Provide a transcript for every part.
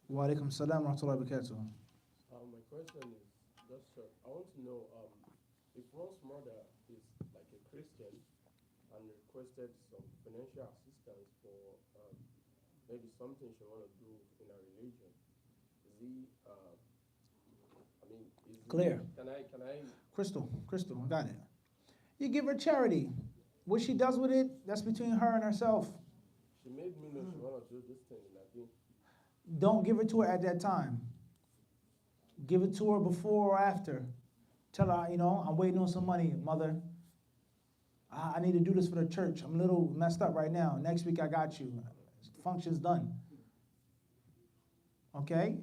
Wa alaikum salam wa rahmatullahi wa barakatuh. My question is just short. I want to know if one's mother is like a Christian and requested some financial assistance for maybe something she want to do in her religion, is he? I mean, is he? Clear. Can I? Crystal, got it. You give her charity. What she does with it, that's between her and herself. She made me know she want to do this thing, and I think Don't give it to her at that time. Give it to her before or after. Tell her, I'm waiting on some money, mother. I need to do this for the church. I'm a little messed up right now. Next week I got you. Function's done. Okay?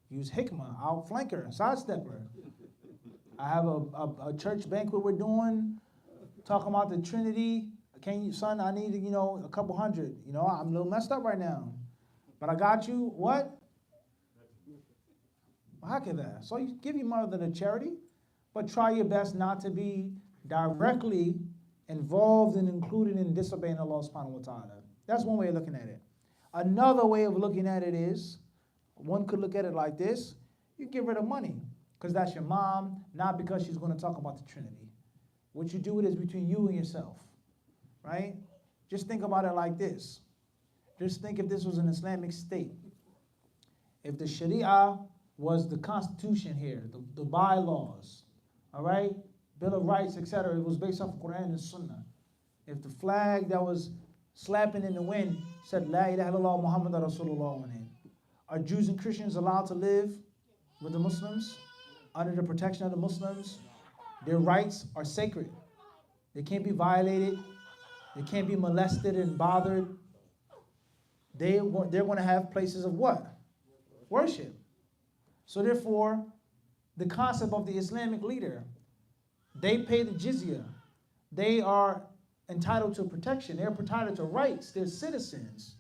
Use hikmah, outflank her, sidestep her. I have a church banquet we're doing, talking about the Trinity. Can you, son, I need, a couple hundred. I'm a little messed up right now. But I got you, what? How can that? So you give your mother the charity, but try your best not to be directly involved and included in disobeying Allah subhanahu wa ta'ala. That's one way of looking at it. Another way of looking at it is, one could look at it like this: you give her the money, because that's your mom, not because she's going to talk about the Trinity. What you do it is between you and yourself, right? Just think about it like this. Just think if this was an Islamic state. If the Sharia was the constitution here, the bylaws, all right? Bill of Rights, etc., it was based off of Quran and Sunnah. If the flag that was slapping in the wind said, La ilaha illallah Muhammad Rasulullah on it, are Jews and Christians allowed to live with the Muslims, under the protection of the Muslims? Their rights are sacred. They can't be violated. They can't be molested and bothered. They're going to have places of what? Worship. So therefore, the concept of the Islamic leader, they pay the jizya. They are entitled to protection. They're entitled to rights. They're citizens.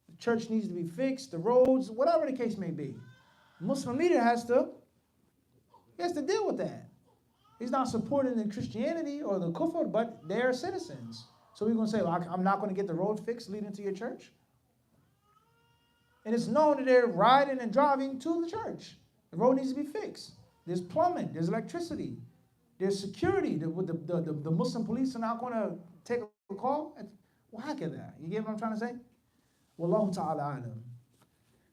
The church needs to be fixed, the roads, whatever the case may be. The Muslim leader has to deal with that. He's not supporting the Christianity or the kufr, but they're citizens. So we're going to say, well, I'm not going to get the road fixed leading to your church? And it's known that they're riding and driving to the church. The road needs to be fixed. There's plumbing. There's electricity. There's security. The Muslim police are not going to take a call. Well, how can that? You get what I'm trying to say? Wallahu ta'ala alam.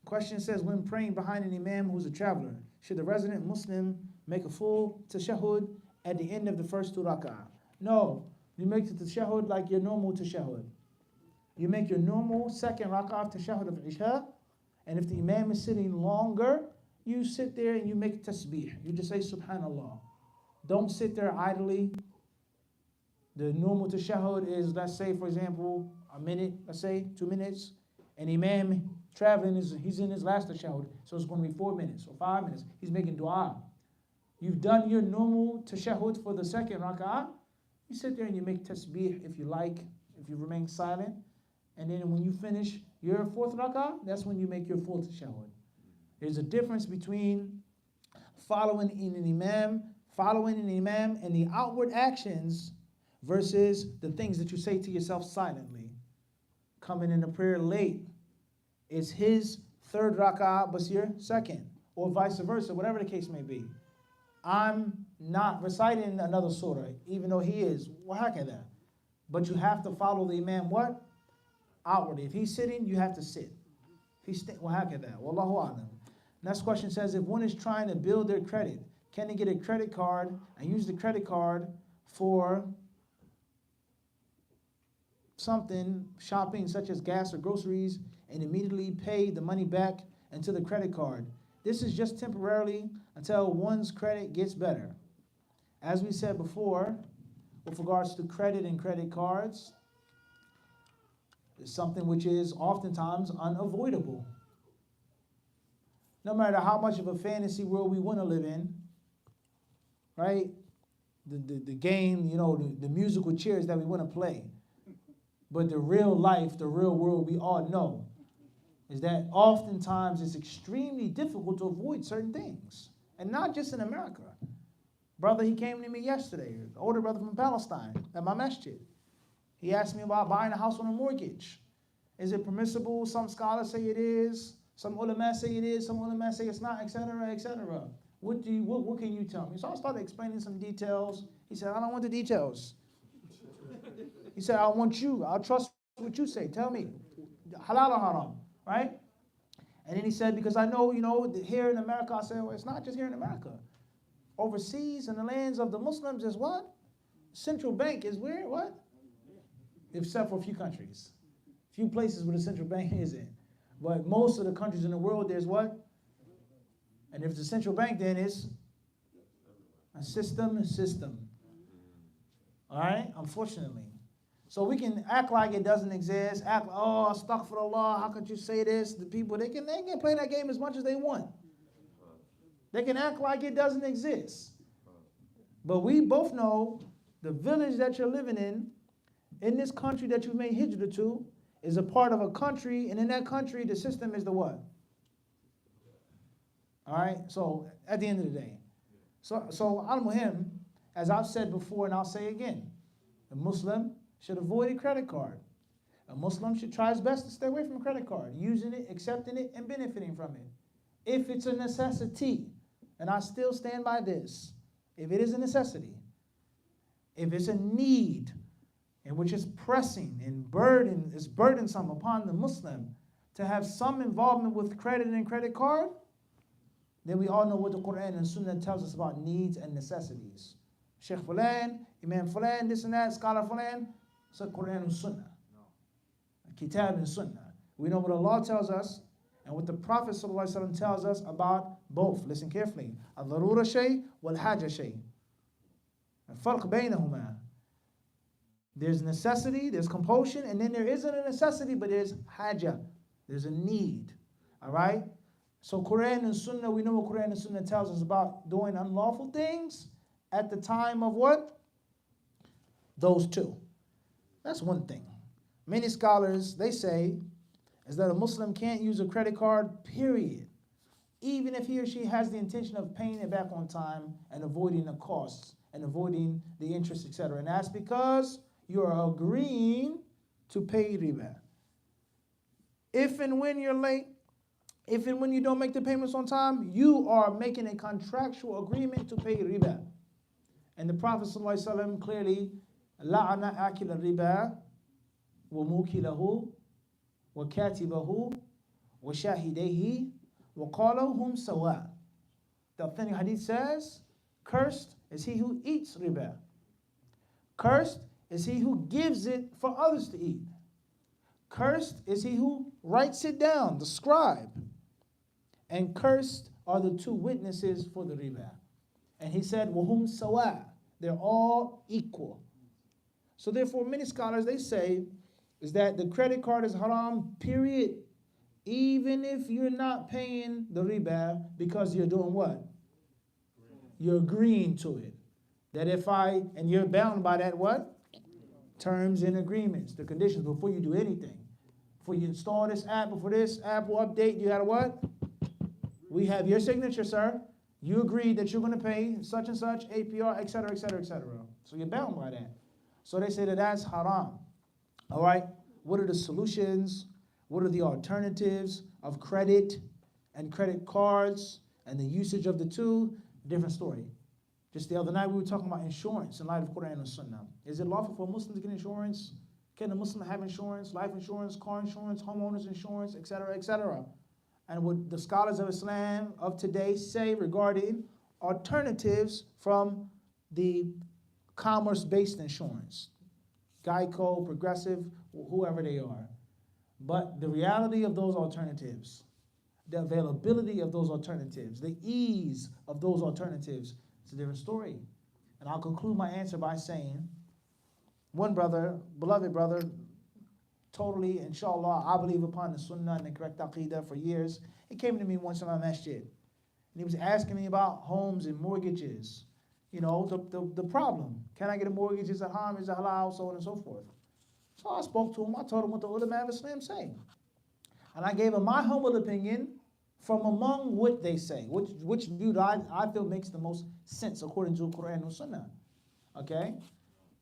Question says, when praying behind an imam who's a traveler, should the resident Muslim make a full tashahhud at the end of the first two rak'ah? No. You make the tashahhud like your normal tashahhud. You make your normal second rak'ah tashahhud of Isha, and if the imam is sitting longer, you sit there and you make tasbih. You just say subhanallah. Don't sit there idly. The normal tashahhud is, let's say, for example, a minute, let's say 2 minutes, and imam traveling, he's in his last tashahhud, so it's going to be 4 minutes or 5 minutes. He's making dua. You've done your normal tashahhud for the second rak'ah. You sit there and you make tasbih if you like, if you remain silent. And then when you finish your fourth rak'ah, that's when you make your full tashahhud. There's a difference between following an imam and the outward actions versus the things that you say to yourself silently. Coming into prayer late, it's his third rak'ah, but it's your second, or vice versa, whatever the case may be. I'm not reciting another surah, even though he is. Well, how can that? But you have to follow the imam what? Outwardly. If he's sitting, you have to sit. If he's well, how can that? Wallahu a'lam. Next question says, if one is trying to build their credit, can they get a credit card and use the credit card for something, shopping such as gas or groceries, and immediately pay the money back into the credit card? This is just temporarily until one's credit gets better. As we said before, with regards to credit and credit cards, it's something which is oftentimes unavoidable. No matter how much of a fantasy world we want to live in, right? The game, the musical chairs that we want to play. But the real life, the real world, we all know is that oftentimes it's extremely difficult to avoid certain things. And not just in America. Brother, he came to me yesterday, an older brother from Palestine, at my masjid. He asked me about buying a house on a mortgage. Is it permissible? Some scholars say it is. Some ulama say it is. Some ulama say it's not, etc., etc. What can you tell me? So I started explaining some details. He said, I don't want the details. He said, I want you. I'll trust what you say. Tell me. Halal or haram, right? And then he said, because I know, here in America, I said, well, it's not just here in America. Overseas, in the lands of the Muslims, is what? Central bank is where? What? Except for a few countries. Few places where the central bank isn't. But most of the countries in the world, there's what? And if it's a central bank, then it's a system. All right? Unfortunately. So we can act like it doesn't exist, act like, oh, astaghfirullah, how could you say this? The people, they can play that game as much as they want. They can act like it doesn't exist. But we both know the village that you're living in this country that you've made hijrah to, is a part of a country, and in that country, the system is the what? All right? So at the end of the day. So al-muhim, as I've said before and I'll say again, a Muslim should avoid a credit card. A Muslim should try his best to stay away from a credit card, using it, accepting it, and benefiting from it. If it's a necessity, and I still stand by this, if it is a necessity, if it's a need, in which is pressing and burdensome upon the Muslim to have some involvement with credit and credit card, then we all know what the Quran and Sunnah tells us about needs and necessities. Sheikh Fulan, Imam Fulan, this and that, Scholar Fulan, it's a Quran and Sunnah. Kitab and Sunnah. We know what Allah tells us and what the Prophet ﷺ tells us about both. Listen carefully. Al-darura shay wal-haja shay. Al-farq baynahuma. There's necessity, there's compulsion, and then there isn't a necessity, but there's haja. There's a need. All right? So Quran and Sunnah, we know what Quran and Sunnah tells us about doing unlawful things at the time of what? Those two. That's one thing. Many scholars, they say, is that a Muslim can't use a credit card, period. Even if he or she has the intention of paying it back on time and avoiding the costs and avoiding the interest, etc. And that's because you're agreeing to pay riba. If and when you're late, if and when you don't make the payments on time, you are making a contractual agreement to pay riba. And the Prophet ﷺ clearly, لَعَنَ أَكِلَ الرِّبَا وَمُوكِلَهُ وَكَاتِبَهُ وَشَاهِدَيْهِ وَقَالَهُمْ سَوَاء. The authentic hadith says, cursed is he who eats riba. Cursed is he who gives it for others to eat. Cursed is he who writes it down, the scribe. And cursed are the two witnesses for the riba. And he said, وَهُمْ سَوَاء. They're all equal. So therefore, many scholars, they say, is that the credit card is haram, period. Even if you're not paying the riba because you're doing what? You're agreeing to it. That and you're bound by that what? Terms and agreements, the conditions before you do anything. Before you install this app, before this app will update, you gotta what? We have your signature, sir. You agreed that you're gonna pay such and such, APR, etc., etc., etc. So you're bound by that. So they say that that's haram. All right, what are the solutions? What are the alternatives of credit and credit cards and the usage of the two? Different story. Just the other night we were talking about insurance in light of Quran and Sunnah. Is it lawful for a Muslim to get insurance? Can a Muslim have insurance, life insurance, car insurance, homeowners insurance, etc., etc.? And what the scholars of Islam of today say regarding alternatives from the commerce-based insurance. Geico, Progressive, whoever they are. But the reality of those alternatives, the availability of those alternatives, the ease of those alternatives, it's a different story. And I'll conclude my answer by saying, one brother, beloved brother, totally, inshallah, I believe upon the sunnah and the correct aqidah for years. He came to me once in my masjid, and he was asking me about homes and mortgages. You know, the problem. Can I get a mortgage? Is it haram? Is it halal? So on and so forth. So I spoke to him. I told him what the ulama of Islam say. And I gave him my humble opinion from among what they say, which view that I feel makes the most sense according to Quran and Sunnah. Okay?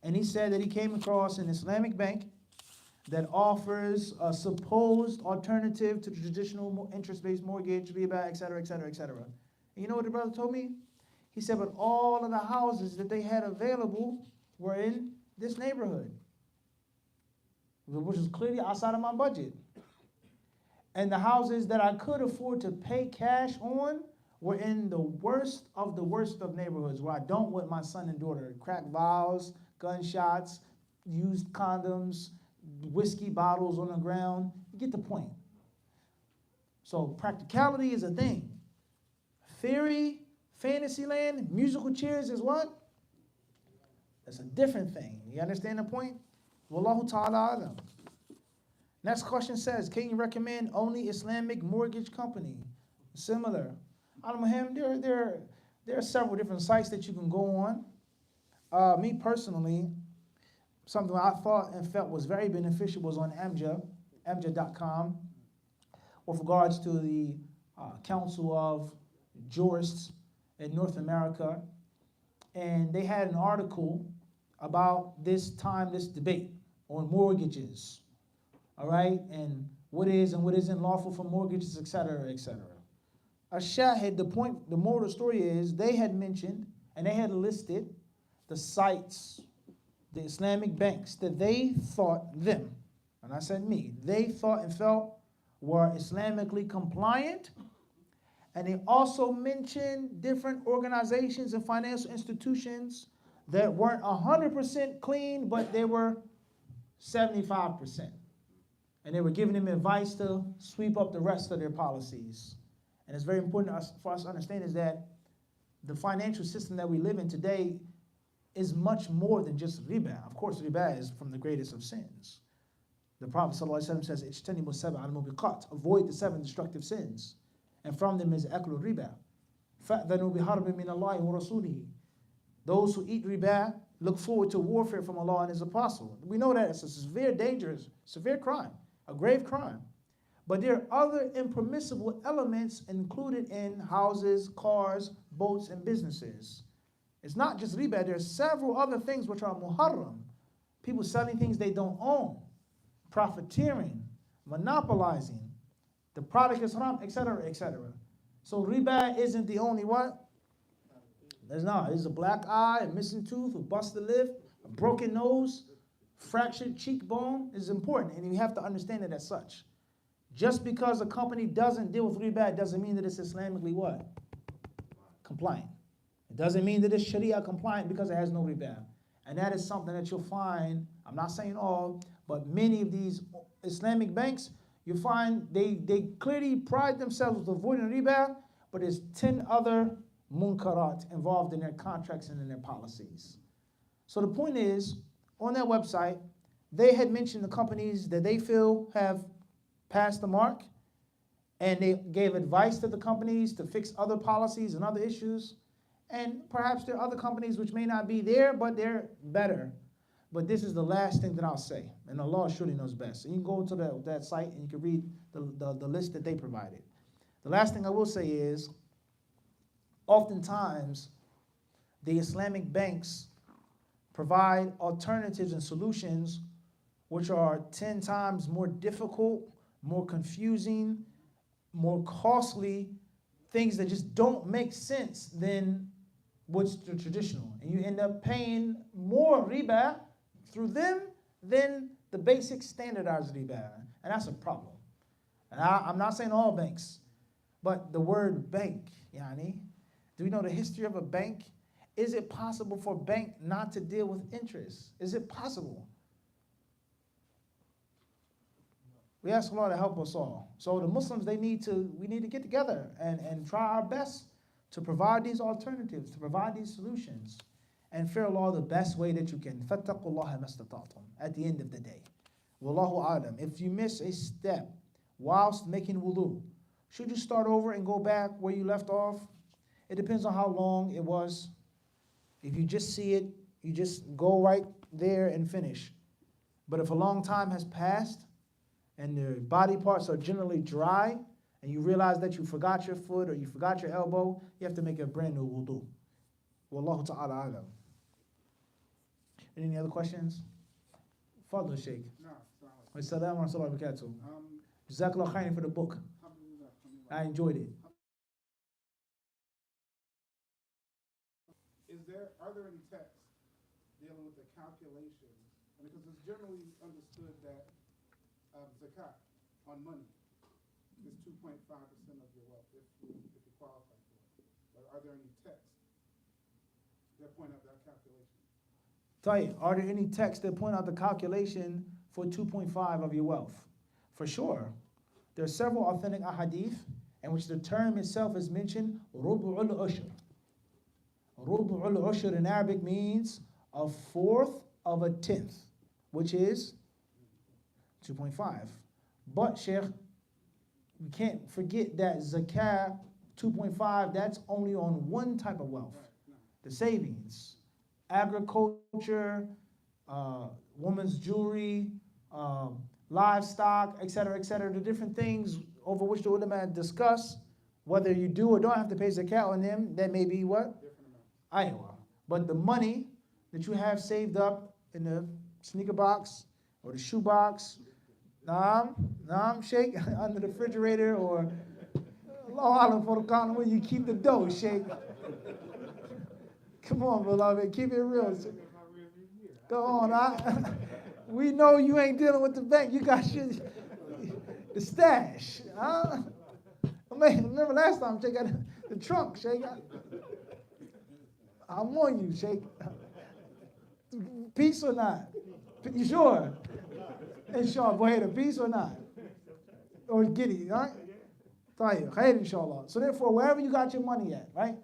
And he said that he came across an Islamic bank that offers a supposed alternative to the traditional interest-based mortgage, riba, et cetera, et cetera, et cetera. And you know what the brother told me? He said, but all of the houses that they had available were in this neighborhood, which is clearly outside of my budget. And the houses that I could afford to pay cash on were in the worst of neighborhoods, where I don't want my son and daughter. Crack vials, gunshots, used condoms, whiskey bottles on the ground. You get the point. So practicality is a thing. Theory, fantasy land, musical chairs is what? That's a different thing. You understand the point? Wallahu ta'ala alam. Next question says, can you recommend only Islamic mortgage company? Similar. Al-Muhim, there are several different sites that you can go on. Me personally, something I thought and felt was very beneficial was on amja.com, with regards to the Council of Jurists in North America. And they had an article about this debate on mortgages, all right, and what is and what isn't lawful for mortgages, et cetera, et cetera. Ashahid, the moral of the story is they had mentioned and they had listed the sites, the Islamic banks that they thought them, and I said me, they thought and felt were Islamically compliant. And they also mentioned different organizations and financial institutions that weren't 100% clean, but they were 75%. And they were giving them advice to sweep up the rest of their policies. And it's very important for us to understand is that the financial system that we live in today is much more than just riba. Of course, riba is from the greatest of sins. The Prophet ﷺ says, "Ijtanibu sab'a al-mubiqat," avoid the 7 destructive sins. And from them is aklu riba. فَأْذَنُوا بِحَرْبٍ مِّنَ اللَّهِ وَرَسُولِهِ. Those who eat riba look forward to warfare from Allah and His Apostle. We know that it's a severe crime, a grave crime. But there are other impermissible elements included in houses, cars, boats, and businesses. It's not just riba. There are several other things which are muharram. People selling things they don't own, profiteering, monopolizing. The product is haram, etc., etc. So riba isn't the only what? There's not. There's a black eye, a missing tooth, a busted lip, a broken nose, fractured cheekbone is important, and you have to understand it as such. Just because a company doesn't deal with riba doesn't mean that it's Islamically what? Compliant. It doesn't mean that it's Sharia compliant because it has no riba. And that is something that you'll find, I'm not saying all, but many of these Islamic banks, you find they clearly pride themselves with avoiding riba, but there's 10 other munkarat involved in their contracts and in their policies. So the point is, on that website, they had mentioned the companies that they feel have passed the mark, and they gave advice to the companies to fix other policies and other issues. And perhaps there are other companies which may not be there, but they're better. But this is the last thing that I'll say, and Allah surely knows best. And you can go to that site and you can read the list that they provided. The last thing I will say is, oftentimes, the Islamic banks provide alternatives and solutions which are 10 times more difficult, more confusing, more costly, things that just don't make sense than what's the traditional. And you end up paying more riba through them than the basic standardized riba. And that's a problem. And I'm not saying all banks, but the word bank, yani, do we know the history of a bank? Is it possible for a bank not to deal with interest? Is it possible? We ask Allah to help us all. So the Muslims, we need to get together and try our best to provide these alternatives, to provide these solutions, and fear Allah the best way that you can. فَاتَّقُوا اللَّهَ مَا اسْتَطَعْتُمْ at the end of the day. Wallahu a'lam. If you miss a step whilst making wudu, should you start over and go back where you left off? It depends on how long it was. If you just see it, you just go right there and finish. But if a long time has passed and the body parts are generally dry and you realize that you forgot your foot or you forgot your elbow, you have to make a brand new wudu. Wallahu ta'ala alam. Any other questions? Fadl Sheikh. No, Wassalamu wa rahmatullahi wa barakatuh. Jazakallah khairan for the book. I enjoyed it. Are there any texts dealing with the calculations? Because it's generally understood that Zakat on money is 2.5% of your wealth if you qualify for it. But are there any texts that point out that calculation? Tayyip, are there any texts that point out the calculation for 2.5 of your wealth? For sure. There are several authentic ahadith in which the term itself is mentioned, rubu'ul ushr. Rubu'ul ushr in Arabic means a fourth of a tenth, which is 2.5. But Sheikh, we can't forget that zakat 2.5, that's only on one type of wealth, the savings, agriculture, women's jewelry, livestock, etc., the different things over which the ulama discuss, whether you do or don't have to pay zakat on them, that may be what? Aywa. But the money that you have saved up in the sneaker box or the shoe box, shake, under the refrigerator, or Allah for the counter where you keep the dough, shake. Come on, beloved, keep it real. Go on, we know you ain't dealing with the bank. You got the stash, huh? Remember last time, Sheikh, got the trunk, Sheikh. I'm on you, Sheikh. Peace or not? You sure? Inshallah, go ahead, a peace or not? Or get it, all right? Khair, inshallah. So therefore, wherever you got your money at, right?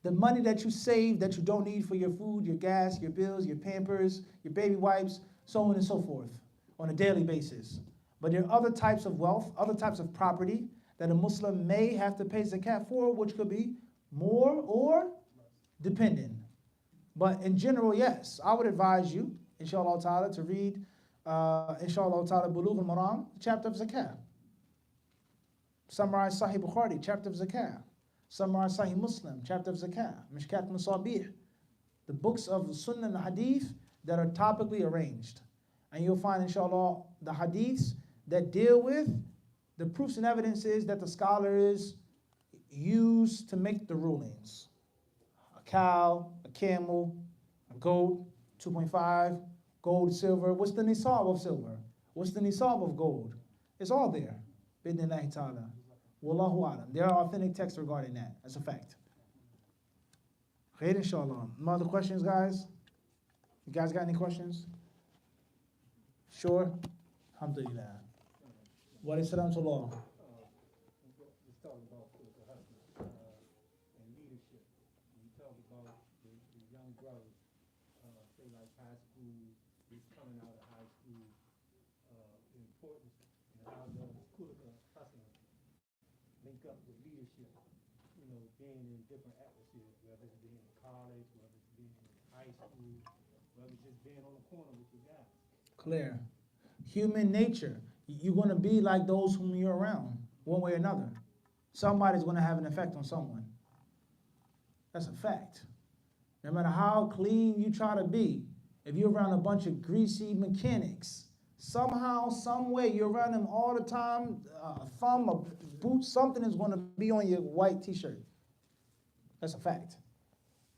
The money that you save that you don't need for your food, your gas, your bills, your Pampers, your baby wipes, so on and so forth, on a daily basis. But there are other types of wealth, other types of property that a Muslim may have to pay zakat for, which could be more or dependent. But in general, yes, I would advise you, inshallah ta'ala, to read, inshallah ta'ala, Bulugh al-Maram, chapter of zakat. Summarize Sahih Bukhari, chapter of zakat. Summarize Sahih Muslim, chapter of zakat. Mishkat Masabih, the books of Sunnah and Hadith that are topically arranged. And you'll find, inshallah, the hadiths that deal with the proofs and evidences that the scholars use to make the rulings. A cow, a camel, a goat, 2.5, gold, silver. What's the nisab of silver? What's the nisab of gold? It's all there. Bidnillahi ta'ala. Wallahu alam. There are authentic texts regarding that. That's a fact. Khair, inshallah. No other questions, guys? You guys got any questions? Sure? Alhamdulillah. Wa alayhi salam to Allah. Let's talk about political husband and leadership. You talk about the young brothers, say like high school, just coming out of high school, the importance and how does political husband link up with leadership, being in different atmospheres, whether it's being in college, whether it's being in high school, whether it's just being on the corner with your guys. Clear. Human nature. You're going to be like those whom you're around, one way or another. Somebody's going to have an effect on someone. That's a fact. No matter how clean you try to be, if you're around a bunch of greasy mechanics, somehow, some way, you're around them all the time, a thumb, a boot, something is going to be on your white t-shirt. That's a fact.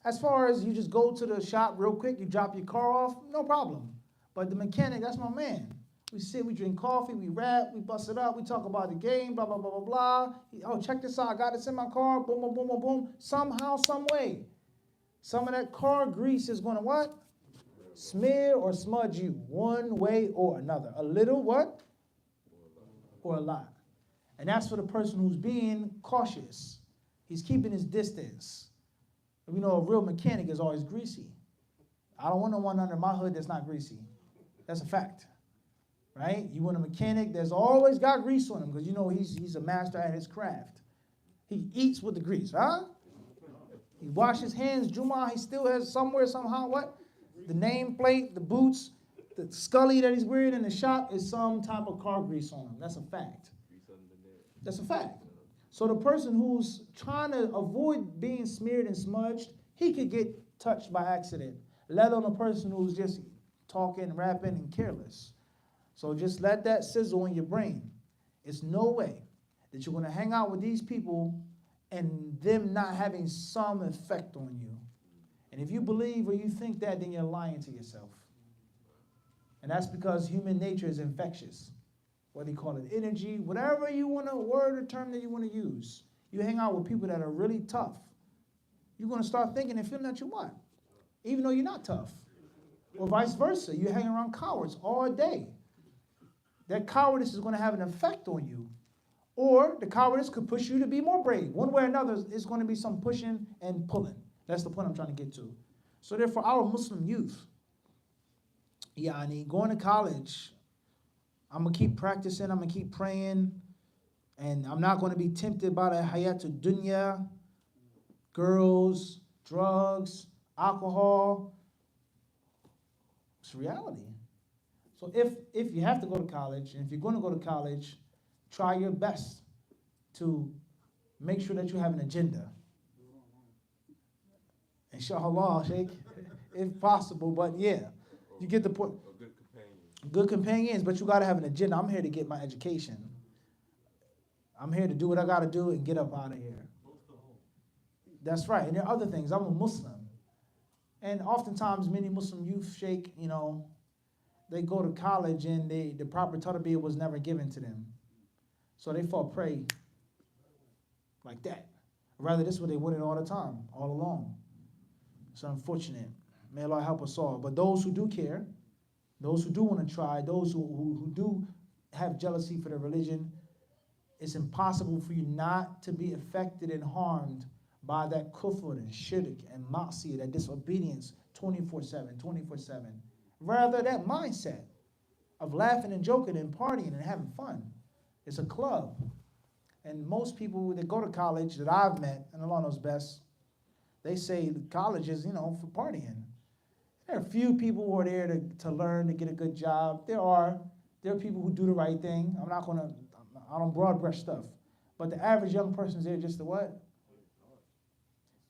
As far as you just go to the shop real quick, you drop your car off, no problem. But the mechanic, that's my man. We sit, we drink coffee, we rap, we bust it up, we talk about the game, blah, blah, blah, blah, blah. Oh, check this out, I got this in my car, boom, boom, boom, boom, boom. Somehow, some way, some of that car grease is gonna what? Smear or smudge you one way or another. A little what? Or a lot. And that's for the person who's being cautious. He's keeping his distance. We know a real mechanic is always greasy. I don't want no one under my hood that's not greasy. That's a fact. Right? You want a mechanic that's always got grease on him because he's a master at his craft. He eats with the grease, huh? He washes his hands, Jumu'ah, he still has somewhere, somehow, what? The nameplate, the boots, the scully that he's wearing in the shop is some type of car grease on him. That's a fact. That's a fact. So the person who's trying to avoid being smeared and smudged, he could get touched by accident, let alone a person who's just talking, rapping, and careless. So just let that sizzle in your brain. It's no way that you're going to hang out with these people and them not having some effect on you. And if you believe or you think that, then you're lying to yourself. And that's because human nature is infectious. Whether you call it energy, whatever you want to, word or term that you want to use. You hang out with people that are really tough, you're going to start thinking and feeling that you want, even though you're not tough. Or vice versa. You hang around cowards all day. That cowardice is going to have an effect on you. Or the cowardice could push you to be more brave. One way or another, it's going to be some pushing and pulling. That's the point I'm trying to get to. So therefore, our Muslim youth, going to college, I'm going to keep practicing, I'm going to keep praying, and I'm not going to be tempted by the hayatul dunya, girls, drugs, alcohol. It's reality. So if you have to go to college, and if you're going to go to college, try your best to make sure that you have an agenda. Inshallah, Sheikh, if possible, but yeah, you get the point. Good companions. Good companions, but you got to have an agenda. I'm here to get my education. I'm here to do what I got to do and get up out of here. That's right. And there are other things. I'm a Muslim. And oftentimes, many Muslim youth, Sheikh, they go to college and the proper tarbiyah was never given to them. So they fall prey like that. Rather, this is what they wanted all the time, all along. It's unfortunate. May Allah help us all. But those who do care, those who do want to try, those who do have jealousy for their religion, it's impossible for you not to be affected and harmed by that kufr and shirk and ma'siyah, that disobedience 24/7, 24/7. Rather, that mindset of laughing and joking and partying and having fun. It's a club. And most people that go to college that I've met, and Allah knows best, they say college is, for partying. There are a few people who are there to learn, to get a good job. There are people who do the right thing. I don't broad brush stuff. But the average young person is there just to what?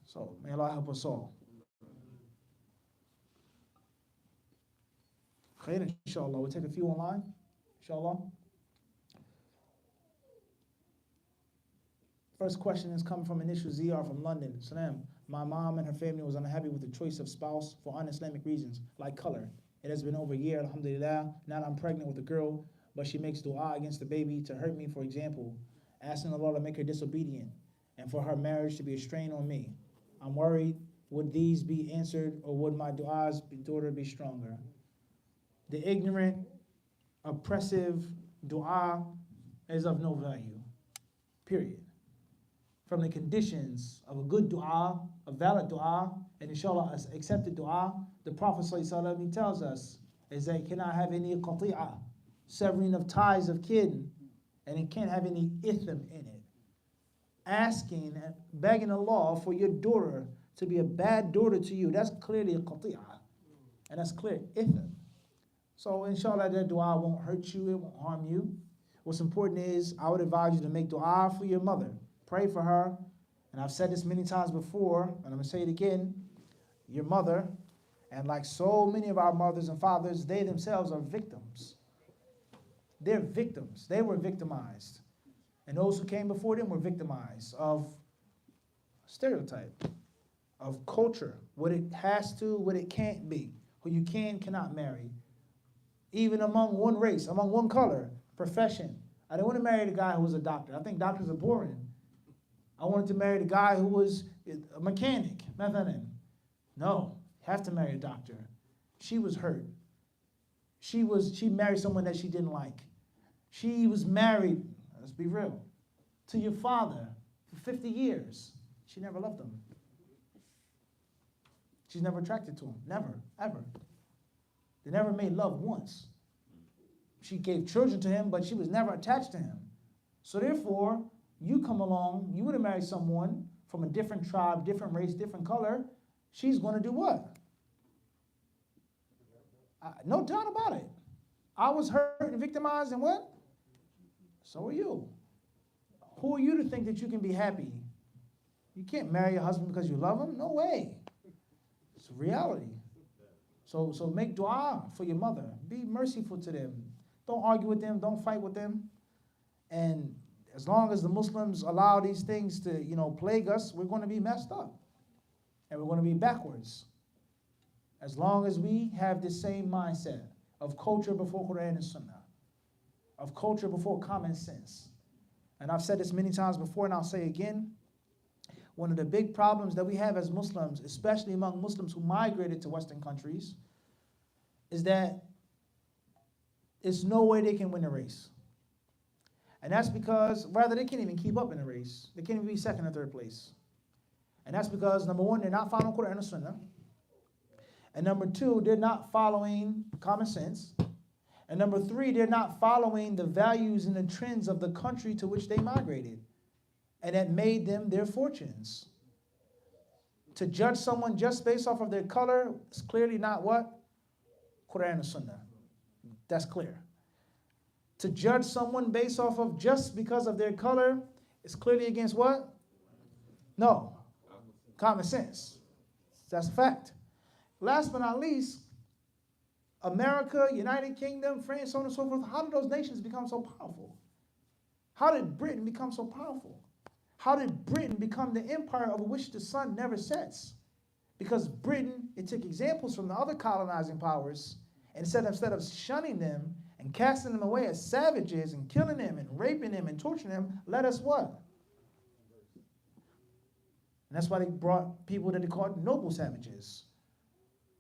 So, may Allah help us all. Khair, inshallah. We'll take a few online, inshallah. First question is coming from Initial ZR from London. Salam. My mom and her family was unhappy with the choice of spouse for un-Islamic reasons, like color. It has been over a year, alhamdulillah. Now I'm pregnant with a girl, but she makes dua against the baby to hurt me, for example, asking Allah to make her disobedient and for her marriage to be a strain on me. I'm worried, would these be answered or would my dua's daughter be stronger? The ignorant, oppressive dua is of no value, period. From the conditions of a good dua, a valid dua, and inshallah accepted dua, the Prophet ﷺ tells us is that it cannot have any qati'ah, severing of ties of kin, and it can't have any ithm in it. Asking and begging Allah for your daughter to be a bad daughter to you, that's clearly a qati'ah, and that's clear ithm. So inshallah that dua won't hurt you, it won't harm you. What's important is I would advise you to make dua for your mother. Pray for her, and I've said this many times before, and I'm going to say it again, your mother, and like so many of our mothers and fathers, they themselves are victims. They're victims. They were victimized. And those who came before them were victimized of stereotype, of culture, what it has to, what it can't be, who you cannot marry. Even among one race, among one color, profession. I didn't want to marry the guy who was a doctor. I think doctors are boring. I wanted to marry the guy who was a mechanic. No, you have to marry a doctor. She was hurt. She married someone that she didn't like. She was married, let's be real, to your father for 50 years. She never loved him. She's never attracted to him. Never, ever. They never made love once. She gave children to him, but she was never attached to him. So therefore, you come along, you would have married someone from a different tribe, different race, different color. She's going to do what? No doubt about it. I was hurt and victimized, and what? So are you. Who are you to think that you can be happy? You can't marry your husband because you love him? No way. It's a reality. So make dua for your mother. Be merciful to them. Don't argue with them. Don't fight with them. And as long as the Muslims allow these things to, plague us, we're going to be messed up. And we're going to be backwards. As long as we have the same mindset of culture before Quran and Sunnah, of culture before common sense. And I've said this many times before, and I'll say again, one of the big problems that we have as Muslims, especially among Muslims who migrated to Western countries, is that there's no way they can win the race. And that's because, rather, they can't even keep up in the race. They can't even be second or third place. And that's because, number one, they're not following Quran and Sunnah. And number two, they're not following common sense. And number three, they're not following the values and the trends of the country to which they migrated. And that made them their fortunes. To judge someone just based off of their color is clearly not what? Quran and Sunnah. That's clear. To judge someone based off of just because of their color is clearly against what? No. Common sense. That's a fact. Last but not least, America, United Kingdom, France, so on and so forth, how did those nations become so powerful? How did Britain become so powerful? How did Britain become the empire over which the sun never sets? Because Britain, it took examples from the other colonizing powers, and instead of shunning them and casting them away as savages and killing them and raping them and torturing them, let us what? And that's why they brought people that they called noble savages.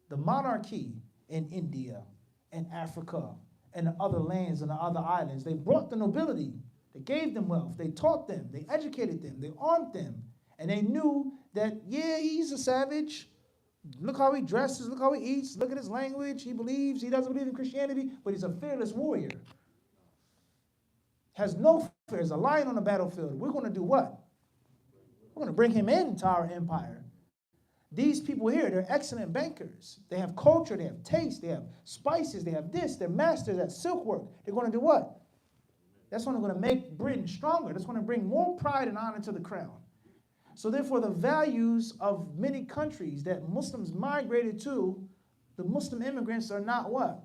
The monarchy in India and Africa and the other lands and the other islands, they brought the nobility. They gave them wealth. They taught them. They educated them. They armed them. And they knew that, yeah, he's a savage. Look how he dresses. Look how he eats. Look at his language. He believes. He doesn't believe in Christianity, but he's a fearless warrior. Has no fear. He's a lion on the battlefield. We're going to do what? We're going to bring him into our empire. These people here, they're excellent bankers. They have culture. They have taste. They have spices. They have this. They're masters at silk work. They're going to do what? That's only going to make Britain stronger. That's going to bring more pride and honor to the crown. So therefore, the values of many countries that Muslims migrated to, the Muslim immigrants are not what?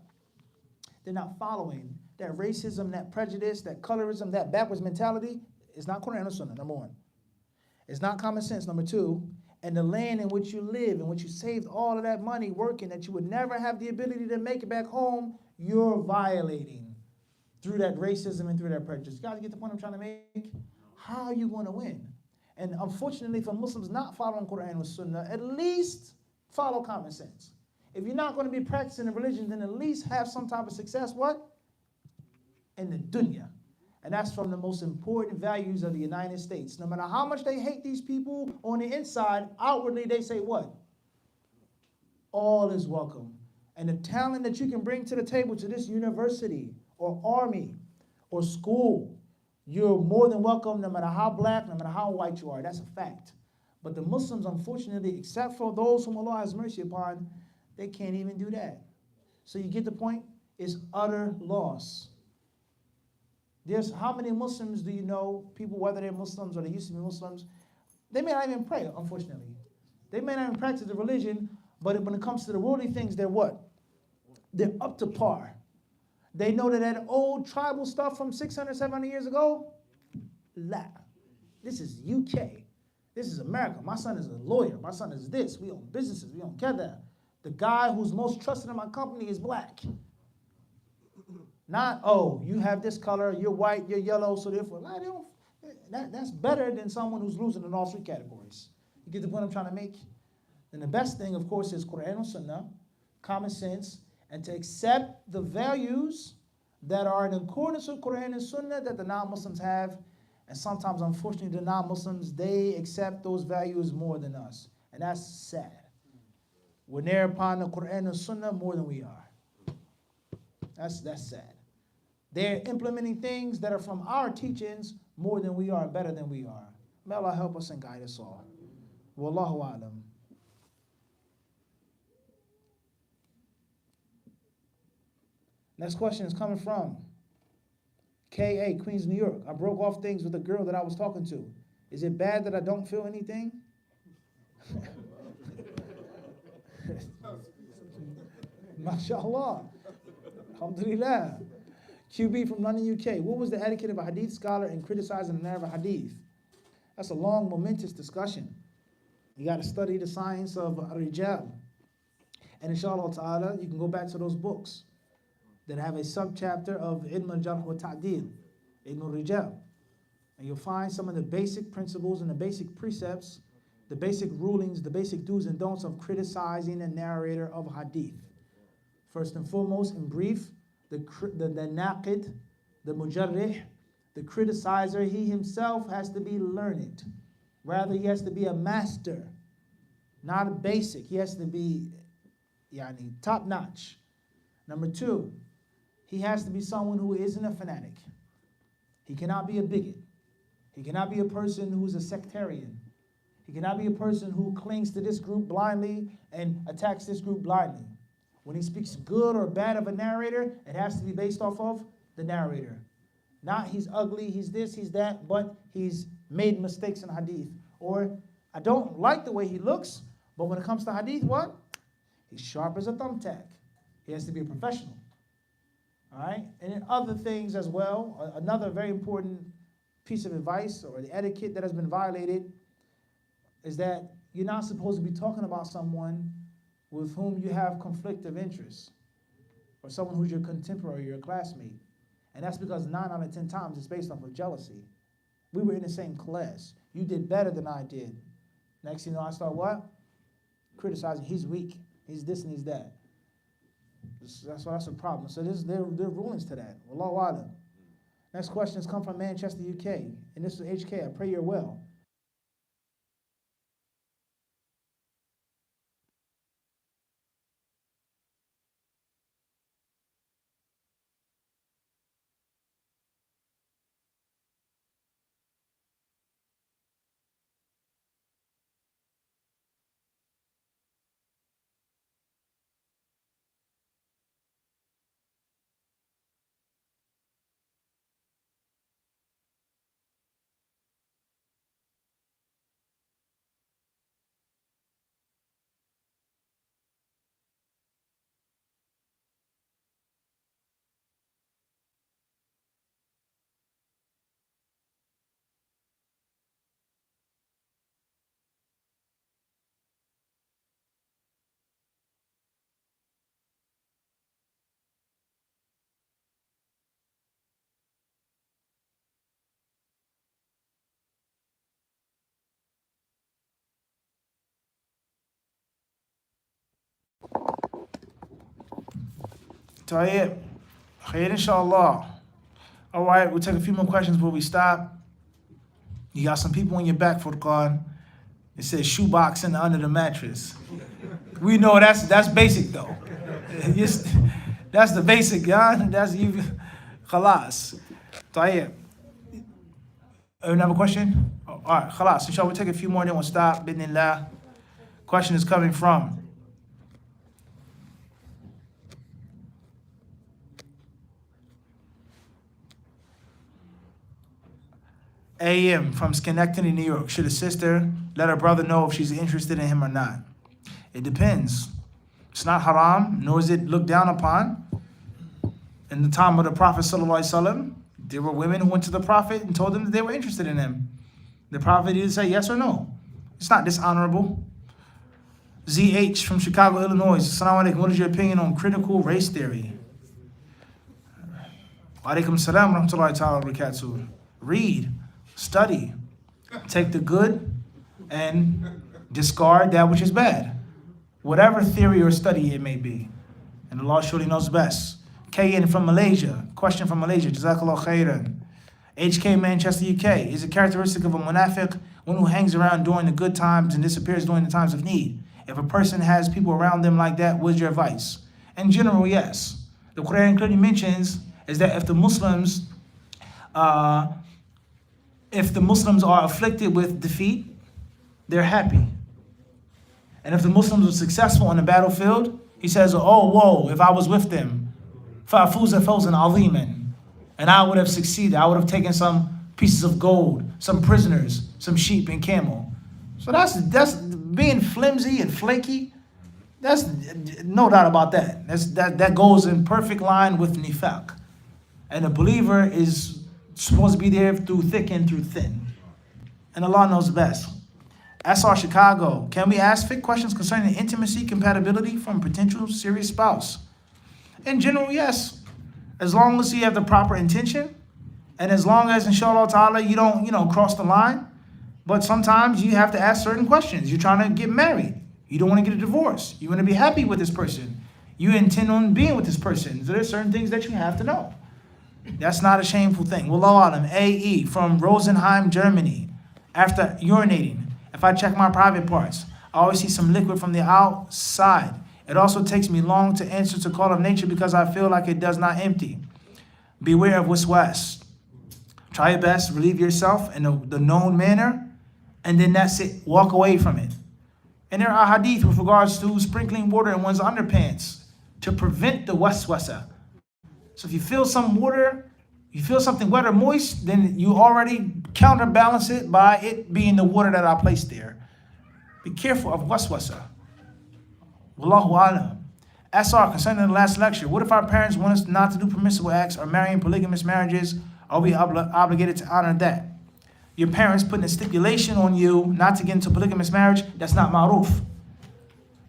They're not following that racism, that prejudice, that colorism, that backwards mentality. It's not Quran or Sunnah, number one. It's not common sense, number two. And the land in which you live, in which you saved all of that money working, that you would never have the ability to make it back home, you're violating through that racism and through that prejudice. You guys get the point I'm trying to make? How are you going to win? And unfortunately, for Muslims not following Quran or Sunnah, at least follow common sense. If you're not going to be practicing a religion, then at least have some type of success, what? In the dunya. And that's from the most important values of the United States. No matter how much they hate these people on the inside, outwardly they say what? All is welcome. And the talent that you can bring to the table to this university or army or school, you're more than welcome no matter how black, no matter how white you are. That's a fact. But the Muslims, unfortunately, except for those whom Allah has mercy upon, they can't even do that. So you get the point? It's utter loss. There's how many Muslims do you know, people, whether they're Muslims or they used to be Muslims, they may not even pray, unfortunately. They may not even practice the religion, but when it comes to the worldly things, they're what? They're up to par. They know that old tribal stuff from 600, 700 years ago, la. This is UK. This is America. My son is a lawyer. My son is this. We own businesses. We own that. The guy who's most trusted in my company is black. Not, oh, you have this color, you're white, you're yellow, so therefore, that's better than someone who's losing in all three categories. You get the point I'm trying to make? And the best thing, of course, is Quran and Sunnah, common sense, and to accept the values that are in accordance with Quran and Sunnah that the non-Muslims have. And sometimes, unfortunately, the non-Muslims, they accept those values more than us. And that's sad. We're near upon the Quran and Sunnah more than we are. That's sad. They're implementing things that are from our teachings more than we are, better than we are. May Allah help us and guide us all. Wallahu a'lam. Next question is coming from K.A., Queens, New York. I broke off things with a girl that I was talking to. Is it bad that I don't feel anything? MashaAllah. Alhamdulillah. QB from London, UK. What was the etiquette of a hadith scholar in criticizing the narrative of hadith? That's a long, momentous discussion. You got to study the science of rijal. And inshallah ta'ala, you can go back to those books that have a subchapter of ilm al-jarh wa ta'dil, ilm al-rijal. And you'll find some of the basic principles and the basic precepts, the basic rulings, the basic do's and don'ts of criticizing a narrator of hadith. First and foremost, in brief, the naqid, the mujarrih, the criticizer, he himself has to be learned. Rather, he has to be a master, not a basic. He has to be top notch. Number two, he has to be someone who isn't a fanatic. He cannot be a bigot. He cannot be a person who's a sectarian. He cannot be a person who clings to this group blindly and attacks this group blindly. When he speaks good or bad of a narrator, it has to be based off of the narrator. Not he's ugly, he's this, he's that, but he's made mistakes in hadith. Or I don't like the way he looks, but when it comes to hadith, what? He's sharp as a thumbtack. He has to be a professional. All right? And in other things as well, another very important piece of advice or the etiquette that has been violated is that you're not supposed to be talking about someone with whom you have conflict of interest or someone who's your contemporary, your classmate. And that's because 9 out of 10 times it's based off of jealousy. We were in the same class. You did better than I did. Next thing you know, I start what? Criticizing. He's weak. He's this and he's that. That's a problem. So there are rulings to that. Wallahu alam. Next questions come from Manchester, UK. And this is HK. I pray you're well. Tayyib. Khair, inshallah. All right, we'll take a few more questions before we stop. You got some people on your back for the card. It says shoebox in under the mattress. We know that's basic though. That's the basic, yeah. That's you. Khalas. Tayyib. Another question? Oh, all right, khalas. Inshallah, we'll take a few more, then we'll stop. Bidnillah. Question is coming from AM from Schenectady, New York. Should a sister let her brother know if she's interested in him or not? It depends. It's not haram, nor is it looked down upon. In the time of the Prophet ﷺ, there were women who went to the Prophet and told him that they were interested in him. The Prophet either say yes or no. It's not dishonorable. ZH from Chicago, Illinois. Assalamu alaikum. What is your opinion on critical race theory? Wa alaikum salam wa rahmatullahi ta'ala wa barakatuh. Read. Study. Take the good and discard that which is bad. Whatever theory or study it may be. And Allah surely knows best. KN from Malaysia. Question from Malaysia. Jazakallah khairan. HK Manchester, UK. Is it characteristic of a munafiq, one who hangs around during the good times and disappears during the times of need? If a person has people around them like that, what's your advice? In general, yes. The Quran clearly mentions is that if the Muslims are afflicted with defeat, they're happy. And if the Muslims are successful on the battlefield, he says, oh, whoa, if I was with them, فَأَفُوزَ فَوْزًا عَظِيمًا, and I would have succeeded. I would have taken some pieces of gold, some prisoners, some sheep and camel. So that's being flimsy and flaky. That's no doubt about that. That goes in perfect line with nifaq. And a believer is supposed to be there through thick and through thin. And Allah knows best. SR Chicago, can we ask fit questions concerning intimacy compatibility from potential serious spouse? In general, yes. As long as you have the proper intention, and as long as, inshallah ta'ala, you don't, cross the line. But sometimes you have to ask certain questions. You're trying to get married. You don't want to get a divorce. You want to be happy with this person. You intend on being with this person. So there's certain things that you have to know. That's not a shameful thing. Wallahu alam. AE from Rosenheim, Germany. After urinating, if I check my private parts, I always see some liquid from the outside. It also takes me long to answer to call of nature because I feel like it does not empty. Beware of waswas. Try your best, relieve yourself in the known manner, and then that's it. Walk away from it. And there are hadith with regards to sprinkling water in one's underpants to prevent the waswasa. So if you feel some water, you feel something wet or moist, then you already counterbalance it by it being the water that I placed there. Be careful of waswasa. Wallahu alam. SR, concerning the last lecture, what if our parents want us not to do permissible acts or marrying polygamous marriages? Are we obligated to honor that? Your parents putting a stipulation on you not to get into polygamous marriage, that's not ma'ruf.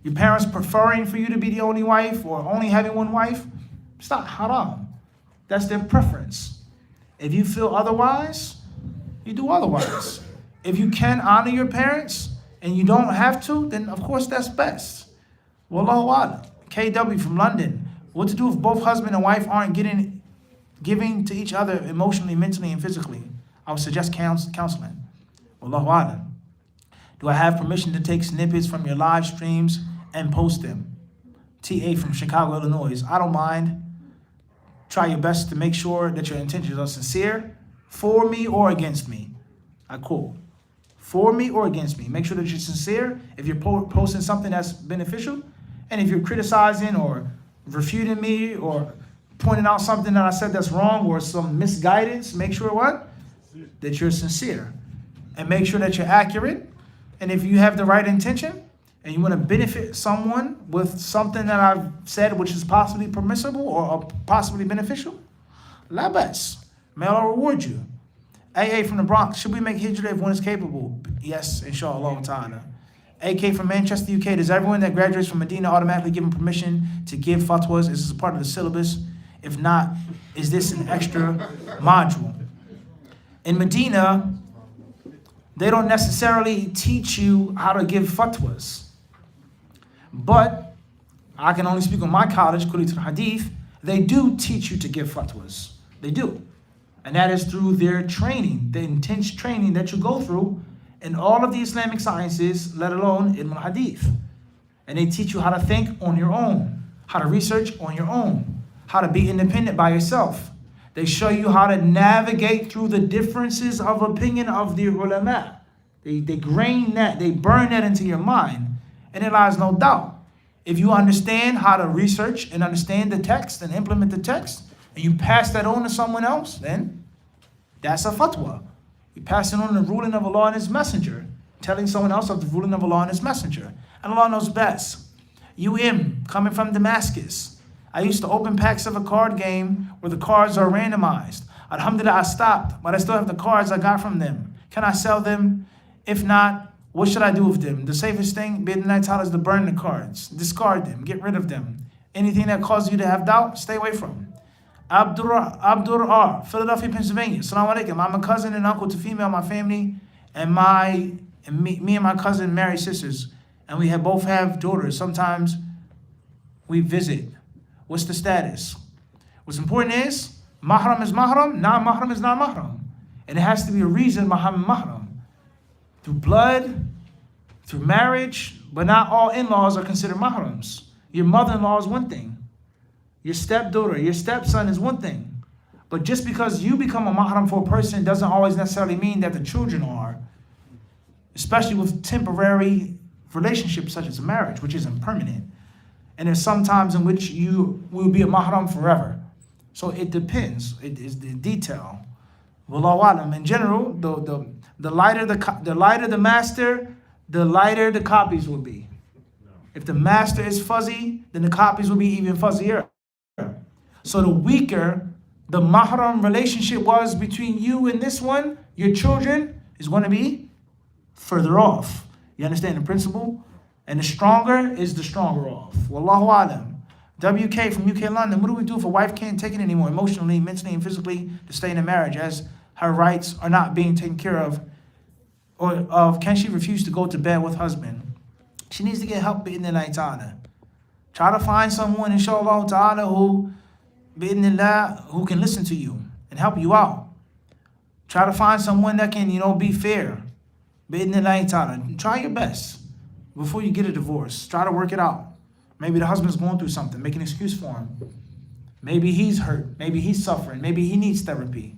Your parents preferring for you to be the only wife or only having one wife, it's not haram. That's their preference. If you feel otherwise, you do otherwise. If you can honor your parents and you don't have to, then of course that's best. Wallahu a'lam. KW from London. What to do if both husband and wife aren't giving to each other emotionally, mentally, and physically? I would suggest counseling. Wallahu a'lam. Do I have permission to take snippets from your live streams and post them? TA from Chicago, Illinois. I don't mind. Try your best to make sure that your intentions are sincere, for me or against me. I quote, for me or against me. Make sure that you're sincere if you're posting something that's beneficial. And if you're criticizing or refuting me or pointing out something that I said that's wrong or some misguidance, make sure what? That you're sincere. And make sure that you're accurate. And if you have the right intention and you want to benefit someone with something that I've said which is possibly permissible or possibly beneficial, la bas. May Allah reward you. AA from the Bronx, should we make hijrah if one is capable? Yes, inshallah ta'ala. AK from Manchester, UK, does everyone that graduates from Medina automatically given permission to give fatwas? Is this a part of the syllabus? If not, is this an extra module? In Medina, they don't necessarily teach you how to give fatwas. But I can only speak on my college, according to the hadith, they do teach you to give fatwas. They do. And that is through their training, the intense training that you go through in all of the Islamic sciences, let alone ilm al-hadith. And they teach you how to think on your own, how to research on your own, how to be independent by yourself. They show you how to navigate through the differences of opinion of the ulama. They grain that, they burn that into your mind. And there lies no doubt. If you understand how to research and understand the text and implement the text, and you pass that on to someone else, then that's a fatwa. You pass it on the ruling of Allah and His Messenger, telling someone else of the ruling of Allah and His Messenger. And Allah knows best. Coming from Damascus. I used to open packs of a card game where the cards are randomized. Alhamdulillah, I stopped, but I still have the cards I got from them. Can I sell them? If not, what should I do with them? The safest thing, bid'night ta'ala, is to burn the cards. Discard them. Get rid of them. Anything that causes you to have doubt, stay away from. Abdur R, Philadelphia, Pennsylvania. Assalamu alaikum. I'm a cousin and uncle to female in my family, and me and my cousin married sisters, and we both have daughters. Sometimes we visit. What's the status? What's important is mahram is mahram, non-mahram is non-mahram, and it has to be a reason mahram. Through blood, through marriage, but not all in-laws are considered mahrams. Your mother-in-law is one thing. Your stepdaughter, your stepson is one thing. But just because you become a mahram for a person doesn't always necessarily mean that the children are. Especially with temporary relationships such as a marriage, which isn't permanent. And there's some times in which you will be a mahram forever. So it depends. It is the detail. Wallahu alam. In general, the lighter the master, the lighter the copies will be. If the master is fuzzy, then the copies will be even fuzzier. So the weaker the mahram relationship was between you and this one, your children, is going to be further off. You understand the principle? And the stronger is the stronger off. Wallahu alam. WK from UK London, what do we do if a wife can't take it anymore emotionally, mentally, and physically to stay in a marriage as her rights are not being taken care of? Or can she refuse to go to bed with husband? She needs to get help bi'idhnillahi ta'ala. Try to find someone, inshallah ta'ala, who bi'idhnillah, who can listen to you and help you out. Try to find someone that can, be fair. Bi'idhnillahi ta'ala. Try your best before you get a divorce. Try to work it out. Maybe the husband's going through something. Make an excuse for him. Maybe he's hurt. Maybe he's suffering. Maybe he needs therapy.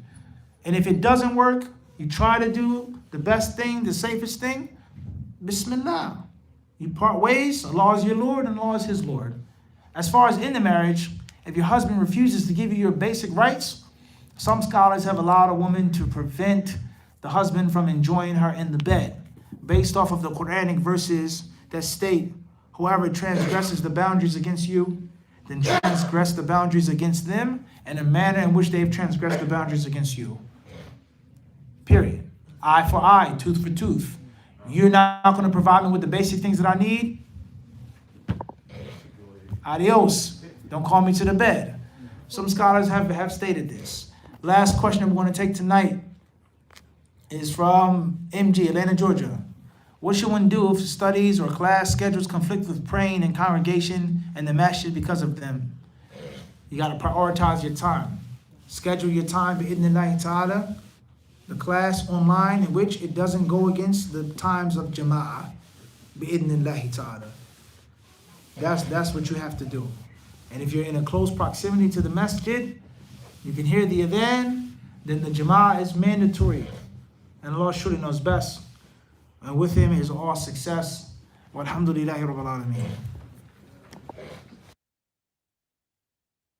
And if it doesn't work, you try to do the best thing, the safest thing. Bismillah. You part ways. Allah is your Lord and Allah is his Lord. As far as in the marriage, if your husband refuses to give you your basic rights, some scholars have allowed a woman to prevent the husband from enjoying her in the bed, based off of the Quranic verses that state, whoever transgresses the boundaries against you, then transgress the boundaries against them in a manner in which they've transgressed the boundaries against you. Period. Eye for eye, tooth for tooth. You're not going to provide me with the basic things that I need? Adios. Don't call me to the bed. Some scholars have stated this. Last question I'm going to take tonight is from MG, Atlanta, Georgia. What should one do if studies or class schedules conflict with praying in congregation and the masjid because of them? You got to prioritize your time. Schedule your time, bi'idhnillahi ta'ala, the class online in which it doesn't go against the times of jama'ah, bi'idhnillahi ta'ala. That's what you have to do. And if you're in a close proximity to the masjid, you can hear the adhan, then the jama'ah is mandatory. And Allah surely knows best. And with him is all success. Walhamdulillahi Rabbil Alameen.